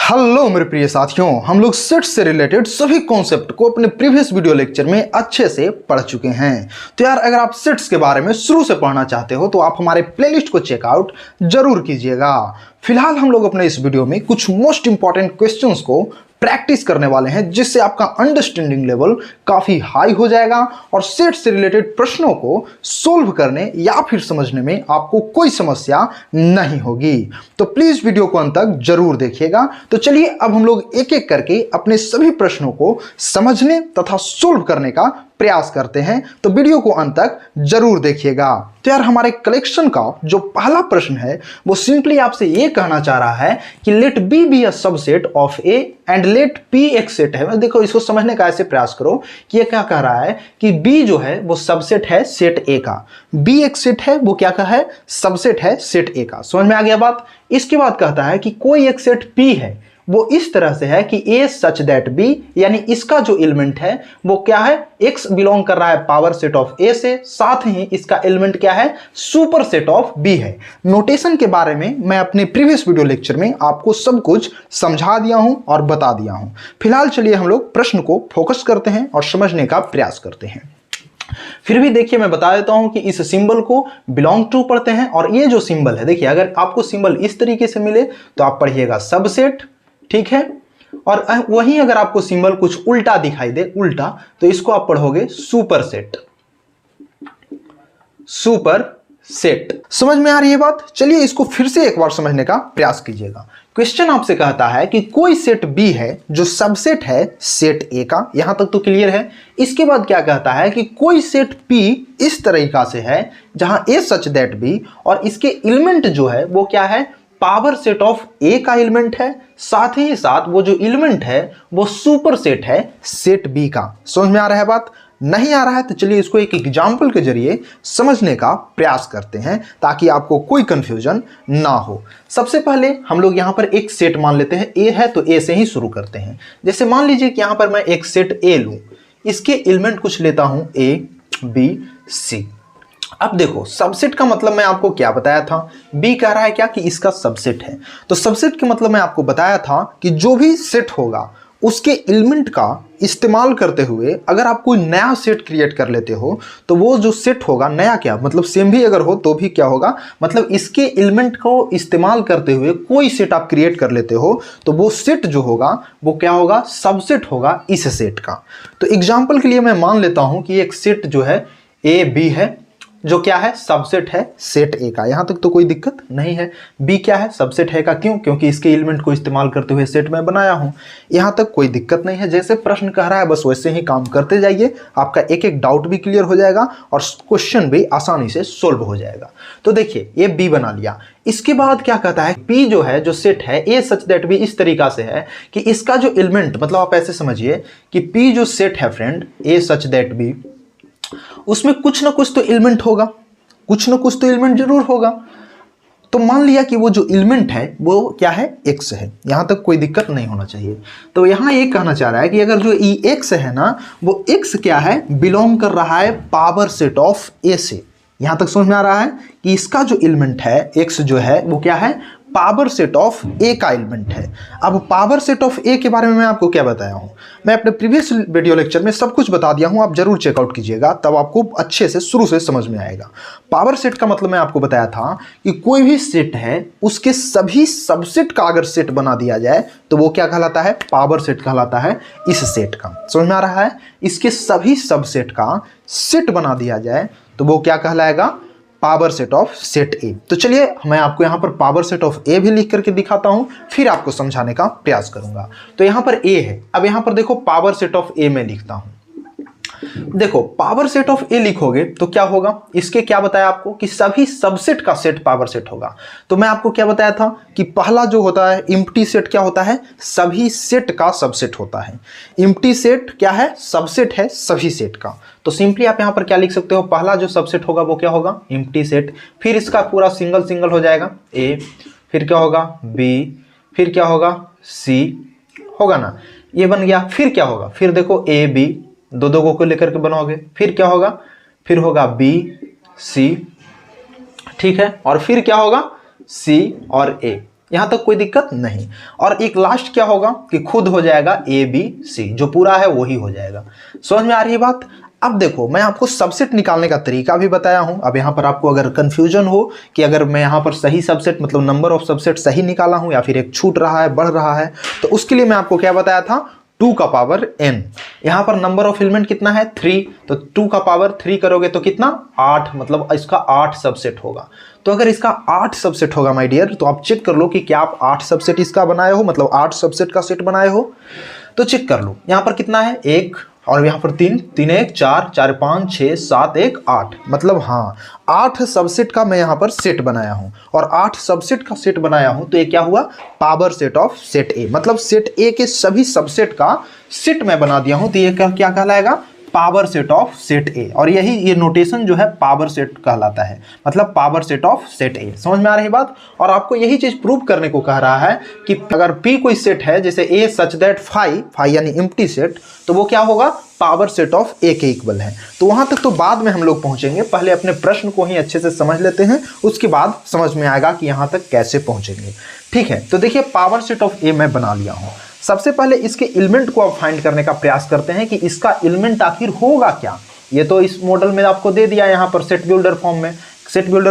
Hello मेरे प्रिय साथियों, हम लोग सेट्स से रिलेटेड सभी कॉन्सेप्ट को अपने प्रीवियस वीडियो लेक्चर में अच्छे से पढ़ चुके हैं। तो यार अगर आप सेट्स के बारे में शुरू से पढ़ना चाहते हो तो आप हमारे प्लेलिस्ट को चेकआउट जरूर कीजिएगा। फिलहाल हम लोग अपने इस वीडियो में कुछ मोस्ट इंपॉर्टेंट क्वेश्चंस को प्रैक्टिस करने वाले हैं, जिससे आपका अंडरस्टैंडिंग लेवल काफी हाई हो जाएगा और सेट से रिलेटेड प्रश्नों को सोल्व करने या फिर समझने में आपको कोई समस्या नहीं होगी। तो प्लीज वीडियो को अंत तक जरूर देखिएगा। तो चलिए अब हम लोग एक एक करके अपने सभी प्रश्नों को समझने तथा सोल्व करने का प्रयास करते हैं। तो वीडियो को अंत तक जरूर देखिएगा। तो यार हमारे कलेक्शन का जो पहला प्रश्न है वो सिंपली आपसे ये कहना चाह रहा है कि let B be a subset of A and let P एक सेट है। देखो इसको समझने का ऐसे प्रयास करो कि ये क्या कह रहा है कि बी जो है वो सबसेट है सेट ए का, बी एक सेट है वो क्या कहा है, सबसेट है सेट ए का। समझ में आ गया बात। इसके बाद कहता है कि कोई एक सेट पी है वो इस तरह से है कि ए सच दैट बी, यानी इसका जो एलिमेंट है वो क्या है, एक्स बिलोंग कर रहा है पावर सेट ऑफ ए से, साथ ही इसका एलिमेंट क्या है, सुपर सेट ऑफ बी है। नोटेशन के बारे में मैं अपने प्रीवियस वीडियो लेक्चर में आपको सब कुछ समझा दिया हूं और बता दिया हूं। फिलहाल चलिए हम लोग प्रश्न को फोकस करते हैं और समझने का प्रयास करते हैं। फिर भी देखिए मैं बता देता हूं कि इस सिंबल को बिलोंग टू पढ़ते हैं, और ये जो सिंबल है देखिए अगर आपको सिंबल इस तरीके से मिले तो आप पढ़िएगा सबसेट, ठीक है। और वहीं अगर आपको सिंबल कुछ उल्टा दिखाई दे, उल्टा, तो इसको आप पढ़ोगे सुपर सेट, सुपर सेट। समझ में आ रही है बात। चलिए इसको फिर से एक बार समझने का प्रयास कीजिएगा। क्वेश्चन आपसे कहता है कि कोई सेट बी है जो सबसेट है सेट ए का, यहां तक तो क्लियर है। इसके बाद क्या कहता है कि कोई सेट पी इस तरीका से है जहां ए सच दैट बी, और इसके एलिमेंट जो है वो क्या है, पावर सेट ऑफ ए का एलिमेंट है, साथ ही साथ वो जो एलिमेंट है वो सुपर सेट है सेट बी का। समझ में आ रहा है बात। नहीं आ रहा है तो चलिए इसको एक एग्जाम्पल के जरिए समझने का प्रयास करते हैं ताकि आपको कोई कंफ्यूजन ना हो। सबसे पहले हम लोग यहां पर एक सेट मान लेते हैं, ए है तो ए से ही शुरू करते हैं। जैसे मान लीजिए कि यहां पर मैं एक सेट ए लूं, इसके एलिमेंट कुछ लेता हूं ए बी सी। अब देखो सबसेट का मतलब मैं आपको क्या बताया था, बी कह रहा है क्या कि इसका सबसेट है, तो सबसेट के मतलब मैं आपको बताया था कि जो भी सेट होगा उसके एलिमेंट का इस्तेमाल करते हुए अगर आप कोई नया सेट क्रिएट कर लेते हो तो वो जो सेट होगा, नया क्या मतलब सेम भी अगर हो तो भी क्या होगा, मतलब इसके एलिमेंट को इस्तेमाल करते हुए कोई सेट आप क्रिएट कर लेते हो तो वो सेट जो होगा वो क्या होगा, सबसेट होगा इस सेट का। तो एग्जाम्पल के लिए मैं मान लेता हूं कि एक सेट जो है ए बी है जो क्या है, सबसेट है सेट ए का। यहां तक तो कोई दिक्कत नहीं है। बी क्या है, सबसेट है का, क्यों, क्योंकि इसके एलिमेंट को इस्तेमाल करते हुए सेट में बनाया हूं। यहां तक कोई दिक्कत नहीं है। जैसे प्रश्न कह रहा है बस वैसे ही काम करते जाइए, आपका एक एक डाउट भी क्लियर हो जाएगा और क्वेश्चन भी आसानी से सोल्व हो जाएगा। तो देखिए ये बी बना लिया। इसके बाद क्या कहता है, पी जो है जो सेट है ए सच दैट बी इस तरीका से है कि इसका जो एलिमेंट, मतलब आप ऐसे समझिए कि पी जो सेट है friend A such that B, उसमें कुछ ना कुछ तो एलिमेंट होगा, कुछ ना कुछ तो एलिमेंट जरूर होगा। तो मान लिया कि वो जो एलिमेंट है वो क्या है, एक्स है। यहां तक कोई दिक्कत नहीं होना चाहिए। तो यहां ये कहना चाह रहा है कि अगर जो ई एक्स है ना, वो एक्स क्या है, बिलोंग कर रहा है पावर सेट ऑफ ए से। यहां तक समझ में आ रहा है कि इसका जो एलिमेंट है एक्स जो है वो क्या है, पावर सेट ऑफ ए का एलिमेंट है। अब पावर सेट ऑफ ए के बारे में मैं आपको क्या बताया हूं, मैं अपने प्रीवियस वीडियो लेक्चर में सब कुछ बता दिया हूं, आप जरूर चेकआउट कीजिएगा, तब आपको अच्छे से शुरू से समझ में आएगा। पावर सेट का मतलब मैं आपको बताया था कि कोई भी सेट है उसके सभी सबसेट का अगर सेट बना दिया जाए तो वो क्या कहलाता है, पावर सेट कहलाता है इस सेट का। समझ में आ रहा है। इसके सभी सबसेट का सेट बना दिया जाए तो वो क्या कहलाएगा, पावर सेट ऑफ सेट ए। तो चलिए मैं आपको यहां पर पावर सेट ऑफ ए भी लिख करके दिखाता हूं, फिर आपको समझाने का प्रयास करूंगा। तो यहां पर ए है, अब यहां पर देखो पावर सेट ऑफ ए में लिखता हूं। देखो पावर सेट ऑफ ए लिखोगे तो क्या होगा, इसके क्या बताया आपको कि सभी सबसेट का सेट पावर सेट होगा। तो मैं आपको क्या बताया था कि पहला जो होता है एम्प्टी सेट क्या होता है, सभी सेट का सबसेट होता है। एम्प्टी सेट क्या है, सबसेट है सभी सेट का। तो सिंपली आप यहां पर क्या लिख सकते हो, पहला जो सबसेट होगा वो क्या होगा, एम्प्टी सेट, फिर इसका पूरा सिंगल सिंगल हो जाएगा ए, फिर क्या होगा बी, फिर क्या होगा सी, होगा ना, ये बन गया। फिर क्या होगा, फिर देखो ए बी, दो दो को लेकर के बनाओगे, फिर क्या होगा, फिर होगा बी सी, ठीक है, और फिर क्या होगा सी और ए। यहां तक कोई दिक्कत नहीं। और एक लास्ट क्या होगा कि खुद हो जाएगा ABC, जो पूरा है वही हो जाएगा। समझ में आ रही है बात। अब देखो मैं आपको सबसेट निकालने का तरीका भी बताया हूं। अब यहां पर आपको अगर कंफ्यूजन हो कि अगर मैं यहां पर सही सबसेट मतलब नंबर ऑफ सबसेट सही निकाला हूं या फिर एक छूट रहा है बढ़ रहा है, तो उसके लिए मैं आपको क्या बताया था, 2 का पावर n। यहां पर नंबर ऑफ एलिमेंट कितना है 3, तो 2 का पावर 3 करोगे तो कितना 8, मतलब इसका 8 सबसेट होगा। तो अगर इसका 8 सबसेट होगा माय डियर, तो आप चेक कर लो कि क्या आप 8 सबसेट इसका बनाए हो, मतलब 8 सबसेट का सेट बनाए हो। तो चेक कर लो यहां पर कितना है 1 और यहां पर 3, 3 1 4, 4 5 6 7 1 8, मतलब हाँ 8 सबसेट का मैं यहां पर सेट बनाया हूं। और 8 सबसेट का सेट बनाया हूं तो ये क्या हुआ, पावर सेट ऑफ सेट ए, मतलब सेट ए के सभी सबसेट का सेट मैं बना दिया हूं। तो ये क्या कहलाएगा, पावर सेट ऑफ सेट ए। और यही ये नोटेशन जो है पावर सेट कहलाता है, मतलब पावर सेट ऑफ सेट ए। समझ में आ रही बात। और आपको यही चीज प्रूव करने को कह रहा है कि अगर P कोई सेट है जैसे A सच दैट फाई यानी एम्प्टी सेट, तो वो क्या होगा, पावर सेट ऑफ ए के इक्वल है। तो वहां तक तो बाद में हम लोग पहुंचेंगे, पहले अपने प्रश्न को ही अच्छे से समझ लेते हैं, उसके बाद समझ में आएगा कि यहां तक कैसे पहुंचेंगे। ठीक है, तो देखिए पावर सेट ऑफ ए मैं बना लिया हूं। सबसे पहले इसके एलिमेंट को आप फाइंड करने का प्रयास करते हैं कि इसका एलिमेंट आखिर होगा क्या। ये तो इस मॉडल में आपको दे दिया, यहां पर सेट बिल्डर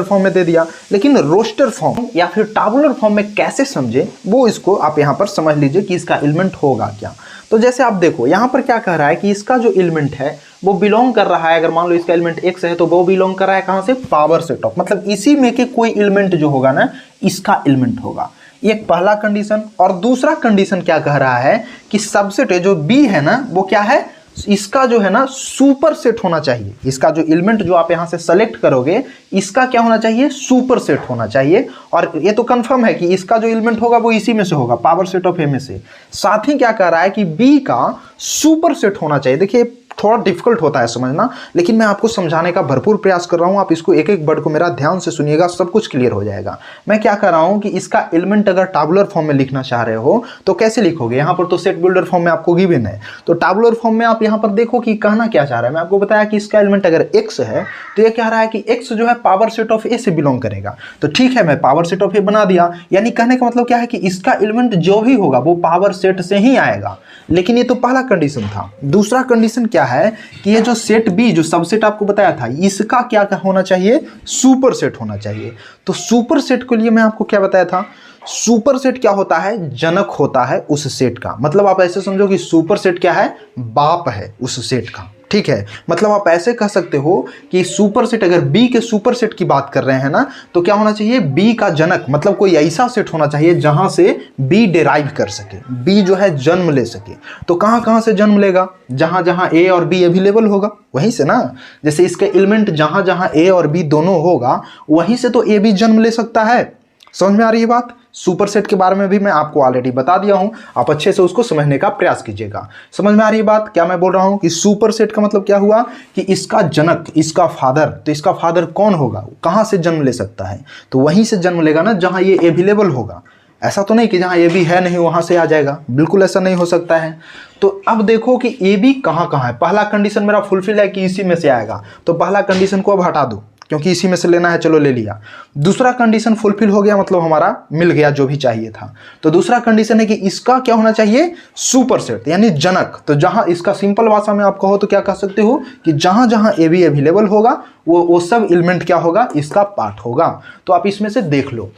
फॉर्म में दे दिया, लेकिन रोस्टर फॉर्म या फिर टाबुलर फॉर्म में कैसे समझे वो इसको आप यहां पर समझ लीजिए कि इसका एलिमेंट होगा क्या। तो जैसे आप देखो यहां पर क्या कह रहा है कि इसका जो एलिमेंट है वो बिलोंग कर रहा है, अगर मान लो इसका एलिमेंट x है तो वो बिलोंग कर रहा है कहां से, पावर सेट ऑफ, मतलब इसी में के कोई एलिमेंट जो होगा ना इसका एलिमेंट होगा। एक पहला कंडीशन। और दूसरा कंडीशन क्या कह रहा है कि सबसेट है जो B है ना वो क्या है, इसका जो है ना सुपर सेट होना चाहिए। इसका जो एलिमेंट जो आप यहां से सेलेक्ट करोगे इसका क्या होना चाहिए, सुपर सेट होना चाहिए। और ये तो कंफर्म है कि इसका जो एलिमेंट होगा वो इसी में से होगा, पावर सेट ऑफ ए में से। साथ ही क्या कह रहा है कि B का सुपर सेट होना चाहिए। देखिए थोड़ा डिफिकल्ट होता है समझना, लेकिन मैं आपको समझाने का भरपूर प्रयास कर रहा हूं। आप इसको एक एक वर्ड को मेरा ध्यान से सुनिएगा, सब कुछ क्लियर हो जाएगा। मैं क्या कर रहा हूं कि इसका एलिमेंट अगर टाबुलर फॉर्म में लिखना चाह रहे हो तो कैसे लिखोगे, यहां पर तो सेट बिल्डर फॉर्म में आपको गिवन है, तो टाबुलर फॉर्म में आप यहां पर देखो कि कहना क्या चाह रहा है। मैं आपको बताया कि इसका एलिमेंट अगर x है तो ये कह रहा है कि x जो है पावर सेट ऑफ ए से बिलोंग करेगा। तो ठीक है, मैं पावर सेट ऑफ ए बना दिया, यानी कहने का मतलब क्या है कि इसका एलिमेंट जो भी होगा वो पावर सेट से ही आएगा। लेकिन ये तो पहला कंडीशन था। दूसरा कंडीशन क्या है कि ये जो सेट बी जो सबसेट आपको बताया था इसका क्या होना चाहिए, सुपर सेट होना चाहिए। तो सुपर सेट के लिए मैं आपको क्या बताया था, सुपर सेट क्या होता है, जनक होता है उस सेट का। मतलब आप ऐसे समझो कि सुपर सेट क्या है, बाप है उस सेट का। ठीक है, मतलब आप ऐसे कह सकते हो कि सुपर सेट, अगर बी के सुपर सेट की बात कर रहे हैं ना तो क्या होना चाहिए, बी का जनक, मतलब कोई ऐसा सेट होना चाहिए जहां से बी डिराइव कर सके, बी जो है जन्म ले सके। तो कहां कहां से जन्म लेगा, जहां जहां ए और बी अवेलेबल होगा वहीं से ना। जैसे इसके एलिमेंट जहां जहां ए और बी दोनों होगा वहीं से तो ए भी जन्म ले सकता है। समझ में आ रही है बात। सुपर सेट के बारे में भी मैं आपको ऑलरेडी बता दिया हूं, आप अच्छे से उसको समझने का प्रयास कीजिएगा। समझ में आ रही है बात। क्या मैं बोल रहा हूं कि सुपर सेट का मतलब क्या हुआ कि इसका जनक, इसका फादर, तो इसका फादर कौन होगा, कहां से जन्म ले सकता है, तो वहीं से जन्म लेगा ना जहां ये अवेलेबल होगा। ऐसा तो नहीं कि जहां ए बी है नहीं वहां से आ जाएगा, बिल्कुल ऐसा नहीं हो सकता है। तो अब देखो कि ए बी कहां कहां है। पहला कंडीशन मेरा फुलफिल है कि इसी में से आएगा, तो पहला कंडीशन को अब हटा दो क्योंकि इसी में से लेना है, चलो ले लिया। दूसरा कंडीशन फुलफिल हो गया, मतलब हमारा मिल गया जो भी चाहिए था। तो दूसरा कंडीशन है कि इसका क्या होना चाहिए, सुपर सेट यानी जनक। तो जहां इसका सिंपल भाषा में आप कहो तो क्या कह सकते हो कि जहां जहां ए बी अवेलेबल होगा वो सब एलिमेंट क्या होगा, इसका पार्ट होगा। तो आप इसमें से देख लो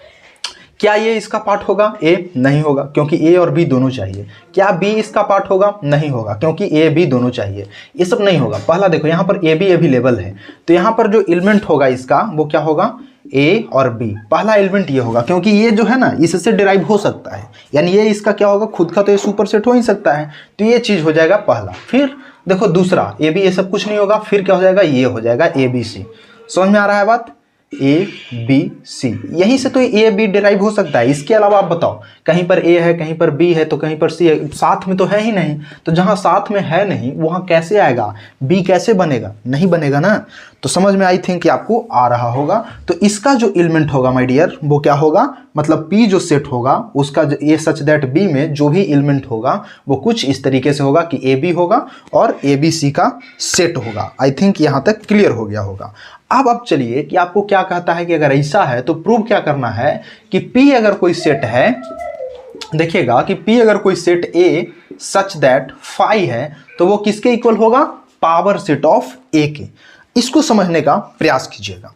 क्या ये इसका पार्ट होगा, ए नहीं होगा क्योंकि ए और बी दोनों चाहिए। क्या बी इसका पार्ट होगा, नहीं होगा क्योंकि ए बी दोनों चाहिए। ये सब नहीं होगा। पहला देखो यहाँ पर ए बी अवेलेबल है, तो यहाँ पर जो एलिमेंट होगा इसका वो क्या होगा, ए और बी। पहला एलिमेंट ये होगा क्योंकि ये जो है ना इससे डिराइव हो सकता है, यानी ये इसका क्या होगा, खुद का तो ये सुपर सेट हो ही सकता है। तो ये चीज हो जाएगा पहला। फिर देखो दूसरा, ए बी ये सब कुछ नहीं होगा, फिर क्या हो जाएगा, ये हो जाएगा ए बी सी। समझ में आ रहा है बात, ए बी सी, यहीं से तो ए बी डिराइव हो सकता है। इसके अलावा आप बताओ, कहीं पर ए है, कहीं पर बी है, तो कहीं पर सी है, साथ में तो है ही नहीं। तो जहां साथ में है नहीं वहां कैसे आएगा, बी कैसे बनेगा, नहीं बनेगा ना। तो समझ में आई थिंक कि आपको आ रहा होगा। तो इसका जो एलिमेंट होगा माय डियर वो क्या होगा, मतलब P जो सेट होगा उसका ये सच दैट B में जो भी एलिमेंट होगा वो कुछ इस तरीके से होगा कि AB होगा और ABC का सेट होगा। आई थिंक यहाँ तक क्लियर हो गया होगा। अब चलिए कि आपको क्या कहता है कि अगर ऐसा है तो प्रूव क्या करना है कि P अगर कोई सेट है, देखिएगा कि P अगर कोई set A such that phi है तो वो किसके इक्वल होगा, पावर सेट ऑफ A के। इसको समझने का प्रयास कीजिएगा।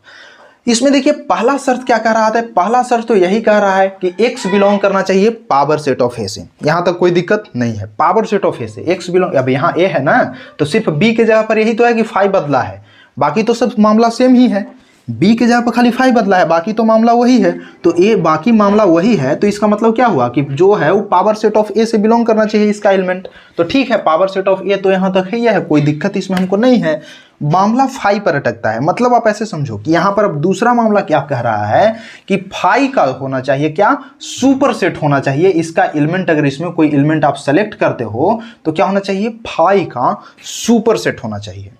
इसमें देखिए पहला शर्त क्या कह रहा था, पहला शर्त तो यही कह रहा है कि X बिलोंग करना चाहिए पावर सेट ऑफ A से। यहां तक कोई दिक्कत नहीं है, पावर सेट ऑफ A से X बिलोंग, अब यहाँ A है ना तो सिर्फ B के जगह पर यही तो है कि फाई बदला है, बाकी तो सब मामला सेम ही है। B के जगह पर खाली फाई बदला है, बाकी तो मामला वही है। तो A बाकी मामला वही है, तो इसका मतलब क्या हुआ कि जो है वो पावर सेट ऑफ A से बिलोंग करना चाहिए इसका एलिमेंट। तो ठीक है, पावर सेट ऑफ A तो यहाँ तक है, कोई दिक्कत इसमें हमको नहीं है। मामला फाई पर अटकता है, मतलब आप ऐसे समझो कि यहाँ पर अब दूसरा मामला क्या कह रहा है कि फाई का होना चाहिए क्या, सुपर सेट होना चाहिए इसका एलिमेंट। अगर इसमें कोई एलिमेंट आप सेलेक्ट करते हो तो क्या होना चाहिए, फाई का सुपर सेट होना चाहिए।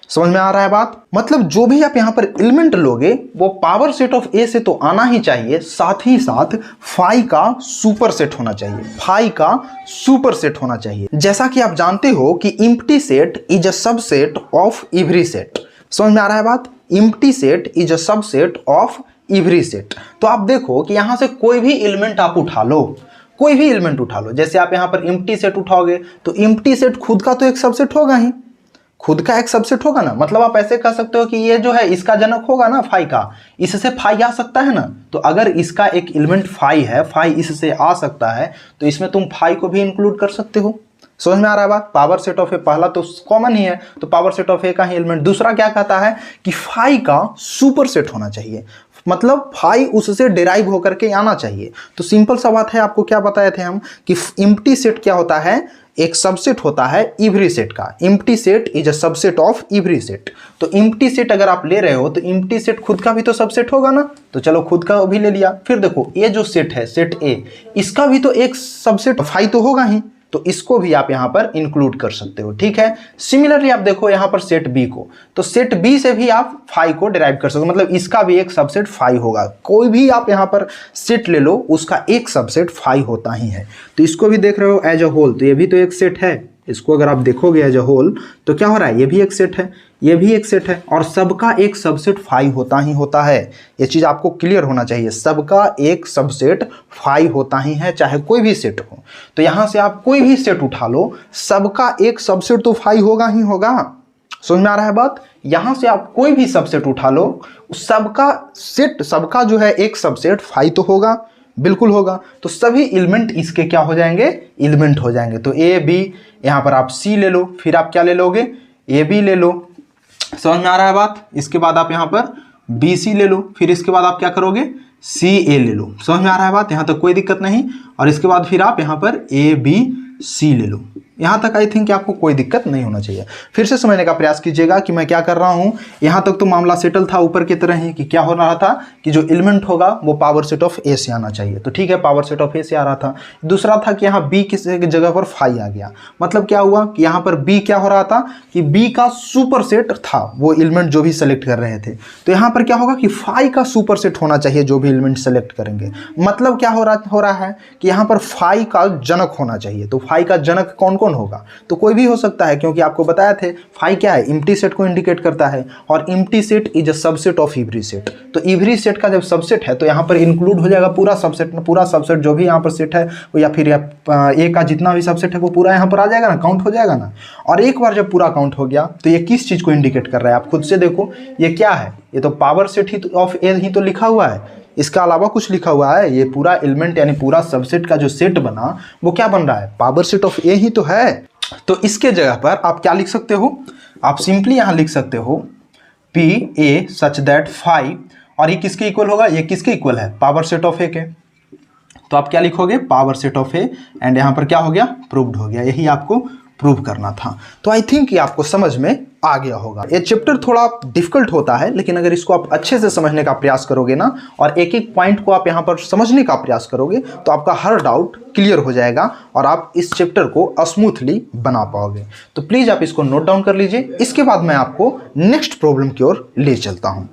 समझ में आ रहा है बात, मतलब जो भी आप यहां पर एलिमेंट लोगे वो पावर सेट ऑफ A से तो आना ही चाहिए, साथ ही साथ फाई का सुपर सेट होना चाहिए, फाई का सुपर सेट होना चाहिए। जैसा कि आप जानते हो कि empty set is a subset of every set. समझ में आ रहा है बात, empty set is a subset of every set. तो आप देखो कि यहां से कोई भी एलिमेंट आप उठा लो, कोई भी एलिमेंट उठा लो, जैसे आप यहां पर एम्प्टी सेट उठाओगे तो एम्प्टी सेट खुद का तो एक सबसेट होगा ही, खुद का एक सबसेट होगा ना। मतलब आप ऐसे कह सकते हो कि ये जो है इसका जनक होगा ना फाई का, इससे फाई आ सकता है ना। तो अगर इसका एक एलिमेंट फाई है, फाई इससे आ सकता है, तो इसमें तुम फाई को भी इंक्लूड कर सकते हो। समझ में आ रहा है बात, पावर सेट ऑफ ए पहला तो कॉमन ही है, तो पावर सेट ऑफ ए का ही एलिमेंट। दूसरा क्या कहता है कि फाई का सुपर सेट होना चाहिए, मतलब फाई उससे डिराइव होकर के आना चाहिए। तो सिंपल सा बात है, आपको क्या बताए थे हम कि एम्प्टी सेट क्या होता है, एक सबसेट होता है एवरी सेट का। Empty set is a subset of every set. तो एम्प्टी सेट अगर आप ले रहे हो तो एम्प्टी सेट खुद का भी तो सबसेट होगा ना, तो चलो खुद का भी ले लिया। फिर देखो ये जो सेट है सेट ए, इसका भी तो एक सबसेट फाई तो होगा ही, तो इसको भी आप यहां पर इंक्लूड कर सकते हो। ठीक है, सिमिलरली आप देखो यहां पर सेट बी को, तो सेट बी से भी आप फाई को डिराइव कर सकते हो, मतलब इसका भी एक सबसेट फाई होगा। कोई भी आप यहां पर सेट ले लो उसका एक सबसेट फाई होता ही है। तो इसको भी देख रहे हो एज अ होल, तो ये भी तो एक सेट है। इसको अगर आप देखोगे एज अ होल तो क्या हो रहा है, ये भी एक सेट है, ये भी एक सेट है, और सबका एक सबसेट फाई होता ही होता है। ये चीज आपको क्लियर होना चाहिए, सबका एक सबसेट फाई होता ही है, चाहे कोई भी सेट हो। तो यहां से आप कोई भी सेट उठा लो, सबका एक सबसेट तो फाई होगा ही होगा। समझ में आ रहा है बात, यहां से आप कोई भी सबसेट उठा लो, सबका सेट, सबका जो है एक सबसेट फाई तो होगा, बिल्कुल होगा। तो सभी एलिमेंट इसके क्या हो जाएंगे, एलिमेंट हो जाएंगे। तो ए बी, यहां पर आप सी ले लो, फिर आप क्या ले लोगे, ए बी ले लो। समझ में आ रहा है बात, इसके बाद आप यहां पर बी सी ले लो, फिर इसके बाद आप क्या करोगे, सी ए ले लो। समझ में आ रहा है बात, यहां तक कोई दिक्कत नहीं। और इसके बाद फिर आप यहां पर ए बी सी ले लो। यहां तक आई थिंक आपको कोई दिक्कत नहीं होना चाहिए। फिर से समझने का प्रयास कीजिएगा कि मैं क्या कर रहा हूं। यहां तक तो मामला सेटल था ऊपर की तरह ही कि क्या हो रहा था कि जो एलिमेंट होगा वो पावर सेट ऑफ ए से आना चाहिए। तो ठीक है, पावर सेट ऑफ ए से आ रहा था। दूसरा था कि यहाँ बी किसी जगह पर फाई आ गया, मतलब क्या हुआ कि यहाँ पर बी क्या हो रहा था कि बी का सुपर सेट था, वो एलिमेंट जो भी सेलेक्ट कर रहे थे। तो यहाँ पर क्या होगा कि फाई का सुपर सेट होना चाहिए जो भी एलिमेंट सेलेक्ट करेंगे। मतलब क्या हो रहा है कि यहाँ पर फाई का जनक होना चाहिए। तो फाई का जनक कौन कौन होगा, तो कोई भी हो सकता है, क्योंकि आपको बताया थे फाई क्या है, एम्प्टी सेट को इंडिकेट करता है, और empty set is a subset of every set. तो एवरी सेट का जब सबसेट है तो यहाँ पर इंक्लूड हो जाएगा पूरा सबसेट, पूरा सबसेट जो भी यहाँ पर सेट है वो, या फिर ए का जितना भी सबसेट है वो पूरा यहाँ पर आ जाएगा ना, काउंट हो जाएगा ना। और एक बार जब पूरा काउंट हो गया तो ये किस चीज को इंडिकेट कर रहा है, आप खुद से देखो ये क्या है, ये तो पावर सेट ही ऑफ ए ही तो लिखा हुआ है, इसका अलावा कुछ लिखा हुआ है। ये पूरा एलिमेंट यानी पूरा सबसेट का जो सेट बना वो क्या बन रहा है, पावर सेट ऑफ ए ही तो है। तो इसके जगह पर आप क्या लिख सकते हो, आप सिंपली यहां लिख सकते हो P A such that phi, और ये किसके इक्वल होगा, ये किसके इक्वल है, पावर सेट ऑफ ए के। तो आप क्या लिखोगे, power set of A, and यहां पर क्या हो गया, प्रूव्ड हो गया। यही आपको प्रूव करना था। तो आई थिंक ये आपको समझ में आ गया होगा। ये चैप्टर थोड़ा डिफिकल्ट होता है, लेकिन अगर इसको आप अच्छे से समझने का प्रयास करोगे ना, और एक एक पॉइंट को आप यहाँ पर समझने का प्रयास करोगे, तो आपका हर डाउट क्लियर हो जाएगा और आप इस चैप्टर को स्मूथली बना पाओगे। तो प्लीज़ आप इसको नोट डाउन कर लीजिए। इसके बाद मैं आपको नेक्स्ट प्रॉब्लम की ओर ले चलता हूँ।